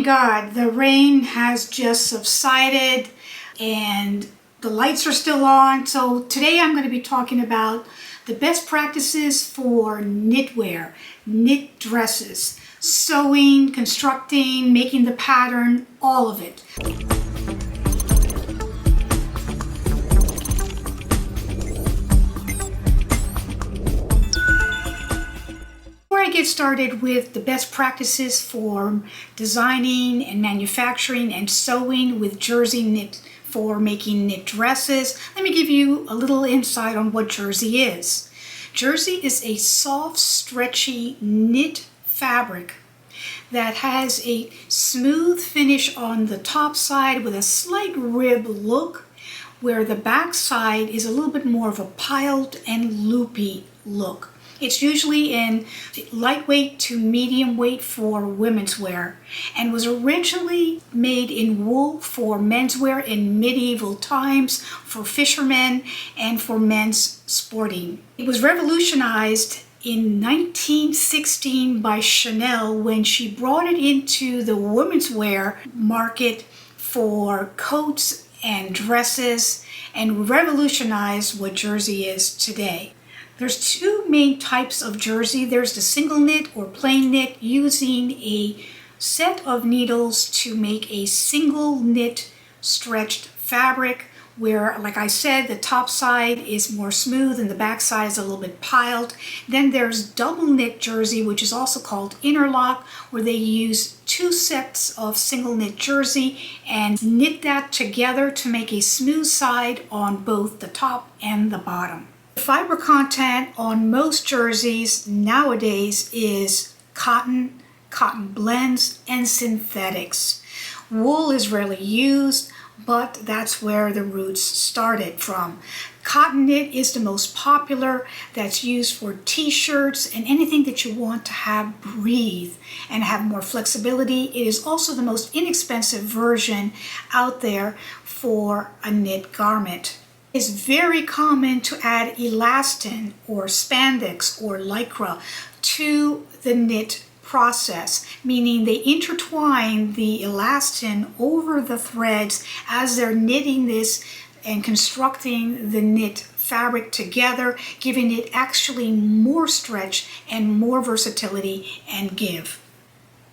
Thank God the rain has just subsided and the lights are still on. So today I'm going to be talking about the best practices for knitwear, knit dresses, sewing, constructing, making the pattern, all of it. Before I get started with the best practices for designing and manufacturing and sewing with jersey knit for making knit dresses, let me give you a little insight on what jersey is. Jersey is a soft, stretchy knit fabric that has a smooth finish on the top side with a slight rib look, where the back side is a little bit more of a piled and loopy look. It's usually in lightweight to medium weight for women's wear and was originally made in wool for menswear in medieval times, for fishermen, and for men's sporting. It was revolutionized in 1916 by Chanel when she brought it into the women's wear market for coats and dresses and revolutionized what jersey is today. There's two main types of jersey. There's the single knit or plain knit, using a set of needles to make a single knit stretched fabric where, like I said, the top side is more smooth and the back side is a little bit piled. Then there's double knit jersey, which is also called interlock, where they use two sets of single knit jersey and knit that together to make a smooth side on both the top and the bottom. The fiber content on most jerseys nowadays is cotton, cotton blends, and synthetics. Wool is rarely used, but that's where the roots started from. Cotton knit is the most popular. That's used for t-shirts and anything that you want to have breathe and have more flexibility. It is also the most inexpensive version out there for a knit garment. It's very common to add elastin or spandex or lycra to the knit process, meaning they intertwine the elastin over the threads as they're knitting this and constructing the knit fabric together, giving it actually more stretch and more versatility and give.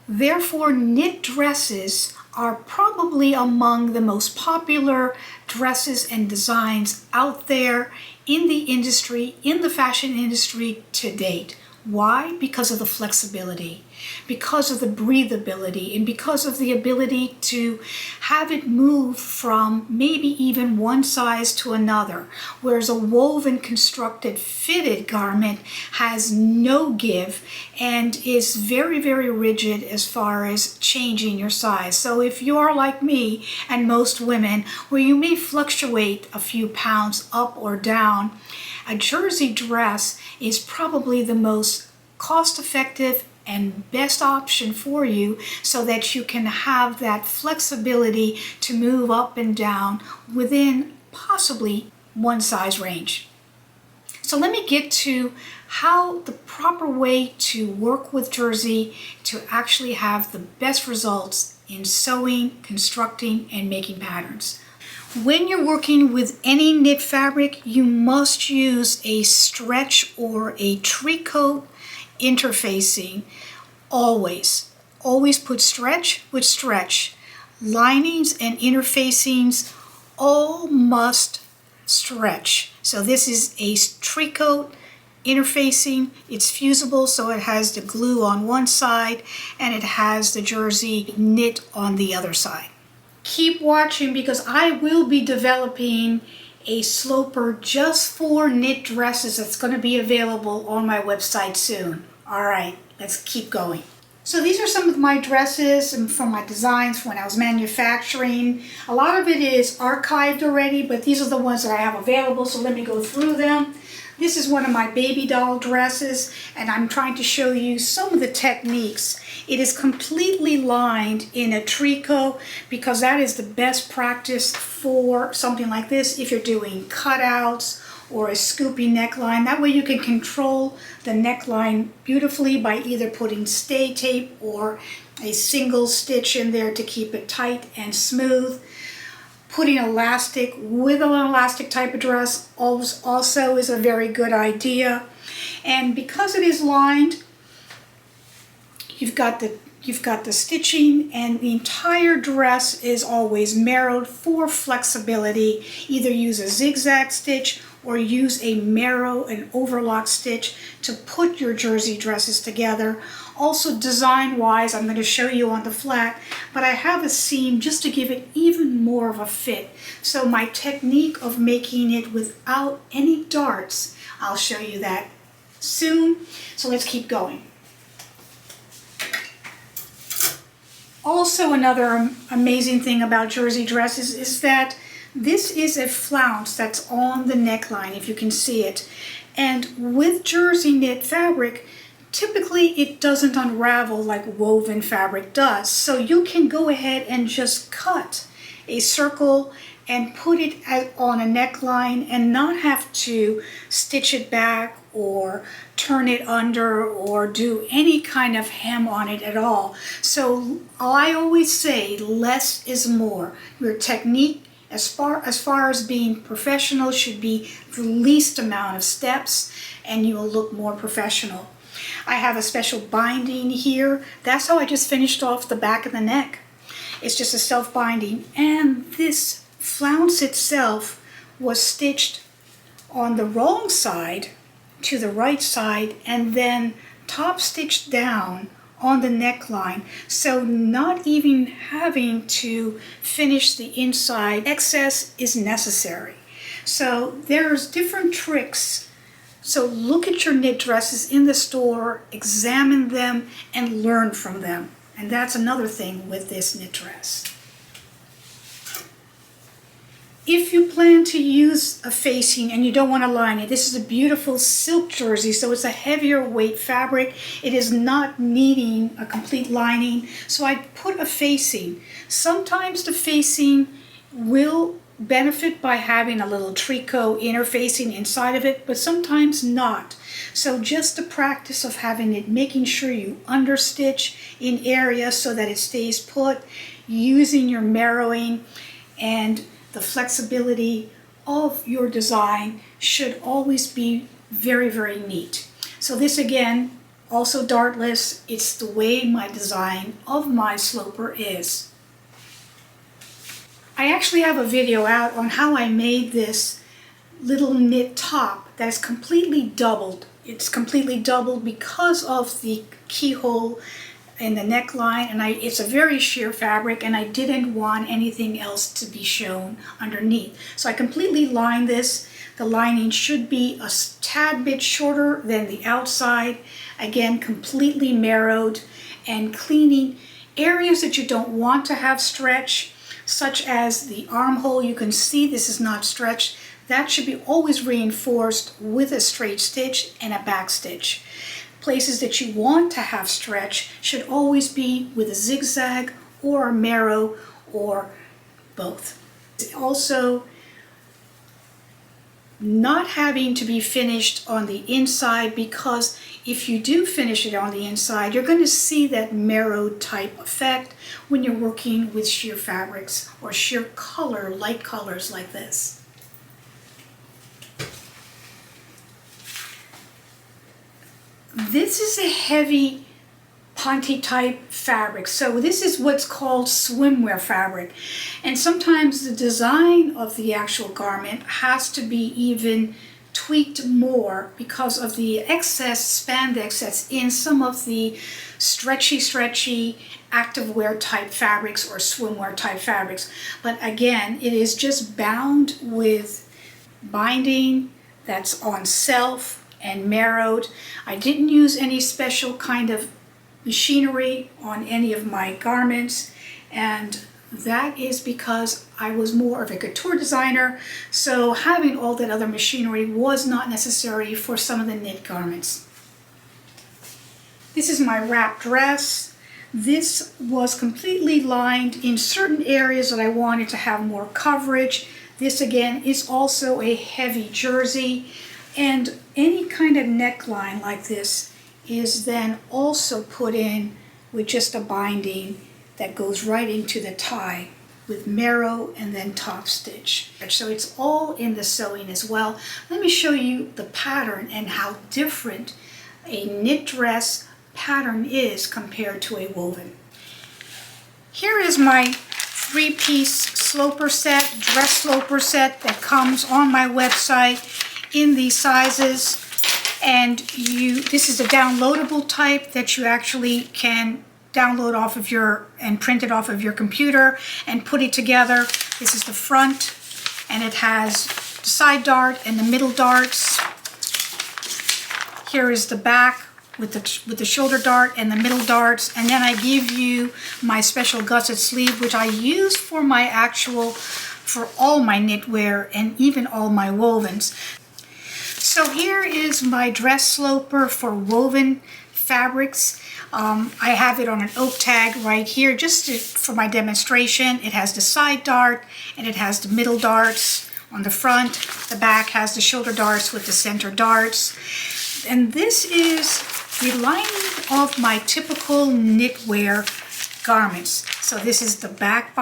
Therefore, knit dresses are probably among the most popular dresses and designs out there in the industry, in the fashion industry to date. Why? Because of the flexibility, because of the breathability, and because of the ability to have it move from maybe even one size to another, whereas a woven, constructed, fitted garment has no give and is very, very rigid as far as changing your size. So if you are like me and most women, where you may fluctuate a few pounds up or down, a jersey dress is probably the most cost-effective and best option for you so that you can have that flexibility to move up and down within possibly one size range. So let me get to how the proper way to work with jersey to actually have the best results in sewing, constructing, and making patterns. When you're working with any knit fabric, you must use a stretch or a tricot interfacing. Always put stretch with stretch. Linings and interfacings all must stretch. So this is a tricot interfacing. It's fusible, so it has the glue on one side and it has the jersey knit on the other side. Keep watching because I will be developing a sloper just for knit dresses that's going to be available on my website soon. All right, let's keep going. So these are some of my dresses and from my designs when I was manufacturing. A lot of it is archived already, but these are the ones that I have available, so let me go through them. This is one of my baby doll dresses, and I'm trying to show you some of the techniques. It is completely lined in a tricot because that is the best practice for something like this if you're doing cutouts or a scoopy neckline. That way you can control the neckline beautifully by either putting stay tape or a single stitch in there to keep it tight and smooth. Putting elastic with an elastic type of dress also is a very good idea. And because it is lined, you've got the stitching, and the entire dress is always marrowed for flexibility. Either use a zigzag stitch or use a marrow and overlock stitch to put your jersey dresses together. Also, design-wise, I'm going to show you on the flat, but I have a seam just to give it even more of a fit. So my technique of making it without any darts, I'll show you that soon. So let's keep going. Also, another amazing thing about jersey dresses is that this is a flounce that's on the neckline, if you can see it. And with jersey knit fabric, typically it doesn't unravel like woven fabric does. So you can go ahead and just cut a circle and put it on a neckline and not have to stitch it back or turn it under or do any kind of hem on it at all. So I always say less is more. Your technique as far as being professional should be the least amount of steps, and you will look more professional. I have a special binding here. That's how I just finished off the back of the neck. It's just a self-binding, and this flounce itself was stitched on the wrong side to the right side and then top stitched down on the neckline, so not even having to finish the inside excess is necessary. So there's different tricks. So look at your knit dresses in the store, examine them, and learn from them. And that's another thing with this knit dress. If you plan to use a facing and you don't want to line it, this is a beautiful silk jersey, so it's a heavier weight fabric. It is not needing a complete lining, so I put a facing. Sometimes the facing will benefit by having a little tricot inner facing inside of it, but sometimes not. So just the practice of having it, making sure you understitch in areas so that it stays put, using your marrowing, and the flexibility of your design should always be very, very neat. So this again, also dartless. It's the way my design of my sloper is. I actually have a video out on how I made this little knit top that is completely doubled. It's completely doubled because of the keyhole in the neckline, and it's a very sheer fabric, and I didn't want anything else to be shown underneath. So I completely lined this. The lining should be a tad bit shorter than the outside. Again, completely marrowed and cleaning areas that you don't want to have stretch, such as the armhole. You can see this is not stretched. That should be always reinforced with a straight stitch and a back stitch. Places that you want to have stretch should always be with a zigzag or a marrow or both. Also, not having to be finished on the inside, because if you do finish it on the inside, you're going to see that marrowed type effect when you're working with sheer fabrics or sheer color, light colors like this. This is a heavy ponte type fabric, so this is what's called swimwear fabric, and sometimes the design of the actual garment has to be even tweaked more because of the excess spandex that's in some of the stretchy activewear type fabrics or swimwear type fabrics. But again, it is just bound with binding that's on self and marrowed. I didn't use any special kind of machinery on any of my garments, and that is because I was more of a couture designer, so having all that other machinery was not necessary for some of the knit garments. This is my wrap dress. This was completely lined in certain areas that I wanted to have more coverage. This again is also a heavy jersey, and any kind of neckline like this is then also put in with just a binding that goes right into the tie with marrow and then top stitch. So it's all in the sewing as well. Let me show you the pattern and how different a knit dress pattern is compared to a woven. Here is my three-piece sloper set, dress sloper set that comes on my website in these sizes. And this is a downloadable type that you actually can download off of and print it off of your computer and put it together. This is the front, and it has the side dart and the middle darts. Here is the back with the shoulder dart and the middle darts, and then I give you my special gusset sleeve, which I use for all my knitwear and even all my wovens. So here is my dress sloper for woven fabrics. I have it on an oak tag right here just for my demonstration. It has the side dart and it has the middle darts on the front. The back has the shoulder darts with the center darts. And this is the lining of my typical knitwear garments. So this is the back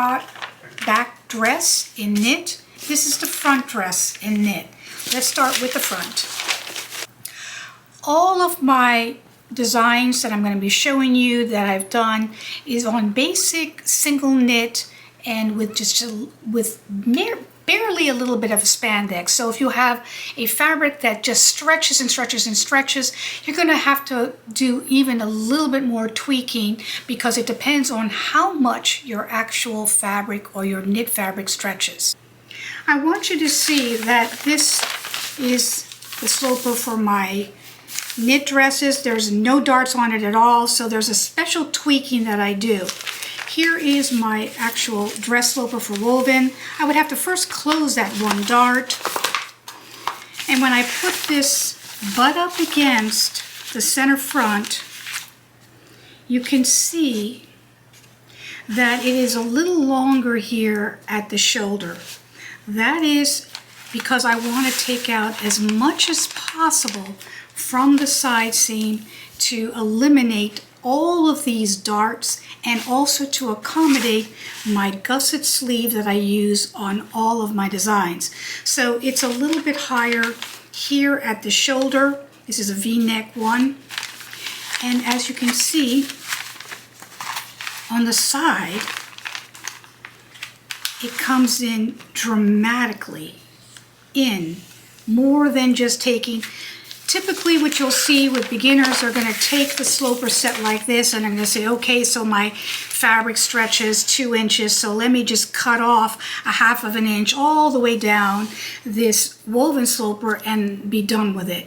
dress in knit. This is the front dress in knit. Let's start with the front. All of my designs that I'm going to be showing you that I've done is on basic single knit and with barely a little bit of spandex. So if you have a fabric that just stretches and stretches and stretches, you're going to have to do even a little bit more tweaking because it depends on how much your actual fabric or your knit fabric stretches. I want you to see that this is the sloper for my knit dresses. There's no darts on it at all, so there's a special tweaking that I do. Here is my actual dress sloper for woven. I would have to first close that one dart. And when I put this butt up against the center front, you can see that it is a little longer here at the shoulder. That is because I want to take out as much as possible from the side seam to eliminate all of these darts and also to accommodate my gusset sleeve that I use on all of my designs. So it's a little bit higher here at the shoulder. This is a V-neck one. And as you can see on the side, it comes in dramatically in more than just taking. Typically what you'll see with beginners are going to take the sloper set like this and I'm going to say, okay, so my fabric stretches 2 inches, so let me just cut off a 1/2 of an inch all the way down this woven sloper and be done with it.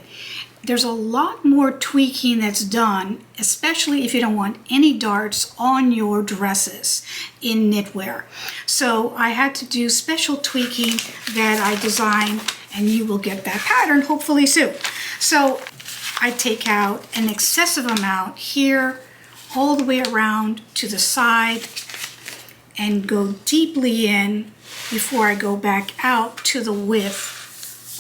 There's a lot more tweaking that's done, especially if you don't want any darts on your dresses in knitwear. So I had to do special tweaking that I designed, and you will get that pattern hopefully soon. So I take out an excessive amount here all the way around to the side and go deeply in before I go back out to the width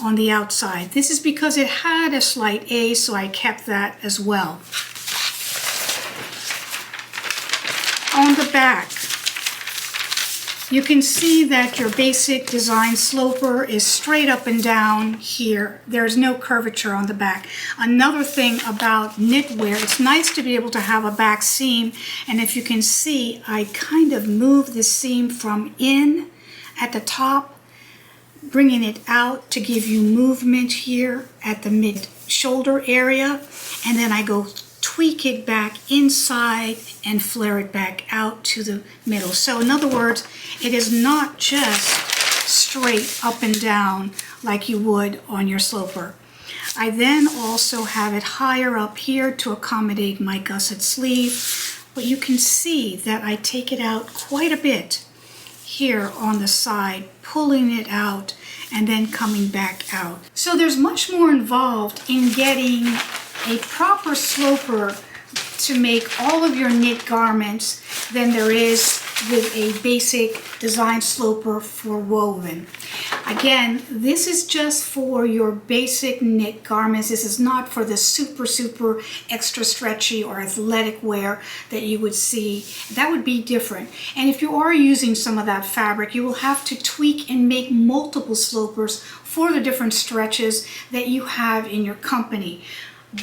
on the outside. This is because it had a slight A, so I kept that as well. On the back, you can see that your basic design sloper is straight up and down here. There's no curvature on the back. Another thing about knitwear, it's nice to be able to have a back seam, and if you can see, I kind of move this seam from in at the top, bringing it out to give you movement here at the mid-shoulder area, and then I go tweak it back inside and flare it back out to the middle. So in other words, it is not just straight up and down like you would on your sloper. I then also have it higher up here to accommodate my gusset sleeve, but you can see that I take it out quite a bit here on the side, pulling it out and then coming back out. So there's much more involved in getting a proper sloper to make all of your knit garments than there is with a basic design sloper for woven. Again, this is just for your basic knit garments. This is not for the super extra stretchy or athletic wear that you would see. That would be different. And if you are using some of that fabric, you will have to tweak and make multiple slopers for the different stretches that you have in your company.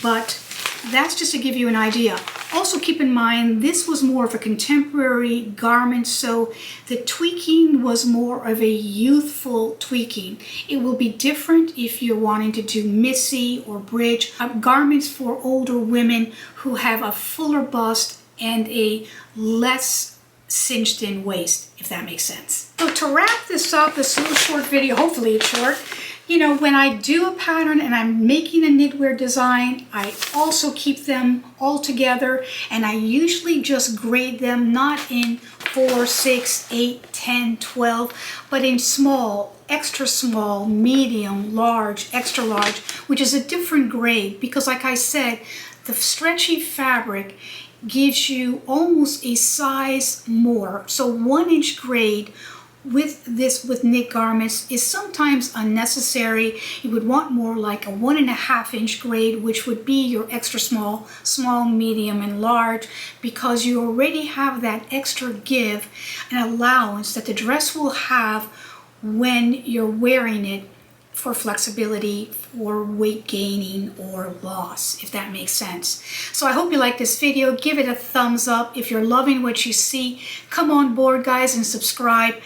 But that's just to give you an idea. Also keep in mind, this was more of a contemporary garment, so the tweaking was more of a youthful tweaking. It will be different if you're wanting to do missy or bridge, garments for older women who have a fuller bust and a less cinched in waist, if that makes sense. So to wrap this up, this little short video, hopefully it's short, you know, when I do a pattern and I'm making a knitwear design, I also keep them all together, and I usually just grade them not in 4, 6, 8, 10, 12, but in small, extra small, medium, large, extra large, which is a different grade because, like I said, the stretchy fabric gives you almost a size more. So 1 inch grade with knit garments is sometimes unnecessary. You would want more like a 1.5 inch grade, which would be your extra small, small, medium, and large, because you already have that extra give and allowance that the dress will have when you're wearing it for flexibility, for weight gaining or loss, if that makes sense. So I hope you like this video. Give it a thumbs up. If you're loving what you see, come on board, guys, and subscribe.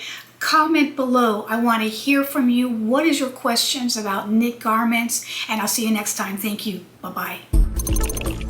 Comment below. I want to hear from you. What is your questions about knit garments? And I'll see you next time. Thank you. Bye-bye.